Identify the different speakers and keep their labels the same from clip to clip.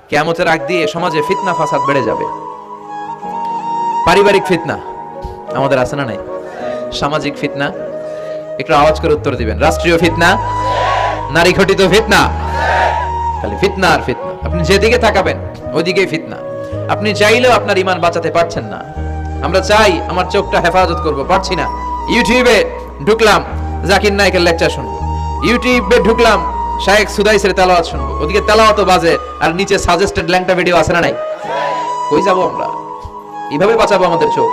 Speaker 1: কিয়ামতের আগ দিয়ে সমাজে ফিতনা ফাসাদ বেড়ে যাবে। পারিবারিক ফিতনা আমাদের আছে না নাই? সামাজিক ফিতনা, একটু আওয়াজ করে উত্তর দিবেন। রাষ্ট্রীয় ফিতনা, নারী ঘটিত ফিতনা, খালি ফিতনা আর ফিতনা। আপনি যেদিকে তাকাবেন ওইদিকেই ফিতনা। আপনি চাইলেও আপনার ঈমান বাঁচাতে পারছেন না। আমরা চাই আমার চোখটা হেফাজত করব, পারছি না। ইউটিউবে ঢুকলাম, জাকির নায়েকের লেকচার শুনবো। ইউটিউবে ঢুকলাম, শায়েখ সুদাইসের তেলাওয়াত শুনবো। ওদিকে তেলাওয়াতও বাজে আর নিচে সাজেস্টেড ল্যাংটা ভিডিও আছে না নাই? কই যাবো আমরা? এইভাবে বাঁচাবো আমাদের চোখ?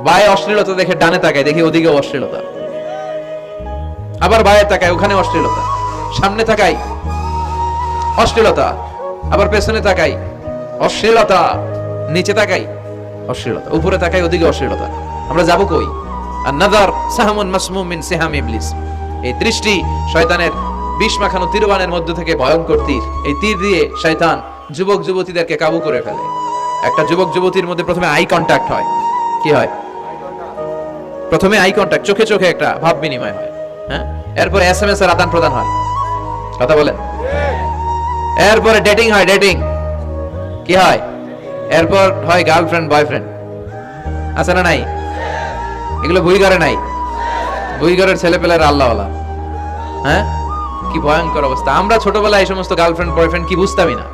Speaker 1: বায়ে অশ্লীলতা দেখে ডানে তাকায়, দেখি ওদিকেও অশ্লীলতা। আবার বায়ে তাকায়, ওখানে অশ্লীলতা। সামনে তাকাই, অশ্লীলতা। আবার পেছনে তাকাই, অশ্লীলতা। নিচে তাকাই, অশ্লীলতা। উপরে তাকাই, ওদিকে অশ্লীলতা। আমরা যাব কই? আর নাযার সাহামুন মাসমুম মিন সিহাম ইবলিস। এই দৃষ্টি শয়তানের বিষ মাখানো তীরবানের মধ্য থেকে ভয়ঙ্কর তীর। এই তীর দিয়ে শয়তান যুবক যুবতীদেরকে কাবু করে ফেলে। একটা যুবক যুবতীর মধ্যে প্রথমে আই কন্টাক্ট হয়। কি হয়? প্রথমে আই কন্টাক্ট, চোখে চোখে একটা ভাব বিনিময় হয়। হ্যাঁ, এরপর এসএমএস এর আদান প্রদান হয়। কথা বলেন। এরপরে ডেটিং হয়। ডেটিং কি হয়? এরপর হয় গার্লফ্রেন্ড বয়ফ্রেন্ড। আছে না নাই? এগুলো ভুই করে নাই? ভুই ঘরের ছেলেপেলেরা আল্লাহওয়ালা। হ্যাঁ, কি ভয়ঙ্কর অবস্থা। আমরা ছোটবেলায় এই সমস্ত গার্লফ্রেন্ড বয়ফ্রেন্ড কি বুঝতামই না।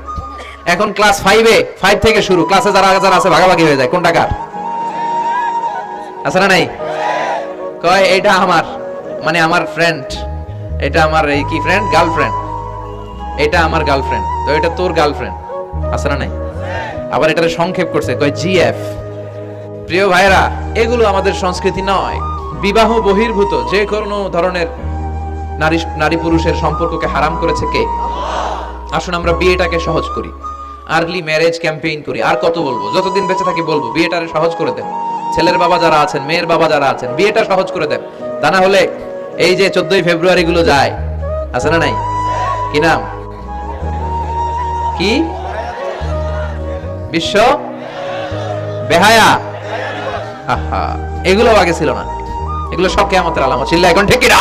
Speaker 1: এখন ক্লাস 5 থেকে শুরু। ক্লাসে যারা যারা আছে ভাগাভাগি হয়ে যায়, কোনটা কার। আছে না নাই? কয় এটা আমার, মানে আমার ফ্রেন্ড, এটা আমার এই কি ফ্রেন্ড, গার্লফ্রেন্ড। এটা আমার গার্লফ্রেন্ড, তো এটা তোর গার্লফ্রেন্ড। আছে না নাই? আবার এটারে সংক্ষেপ করছে, কয় জিএফ। প্রিয় ভাইরা, এগুলো আমাদের সংস্কৃতি নয়। বিবাহ বহির্ভূত যে কোনো ধরনের নারী পুরুষের সম্পর্ককে হারাম করেছে কে? আসুন আমরা বিয়েটাকে সহজ করি, আর্লি ম্যারেজ ক্যাম্পেইন করি। আর কত বলবো? যতদিন বেঁচে থাকি বলবো, বিয়েটারে সহজ করে দেন। ছেলের বাবা যারা আছেন, মেয়ের বাবা যারা আছেন, বিয়েটা সহজ করে দেন। তা না হলে এই যে 14 ফেব্রুয়ারি গুলো যায়, আছে না নাই? কি নাম? কি বিশ্ব বেহায়া? এগুলো আগে ছিল না। এগুলো সব কিয়ামতের আলামত ছিল, এখন ঠিক কি না?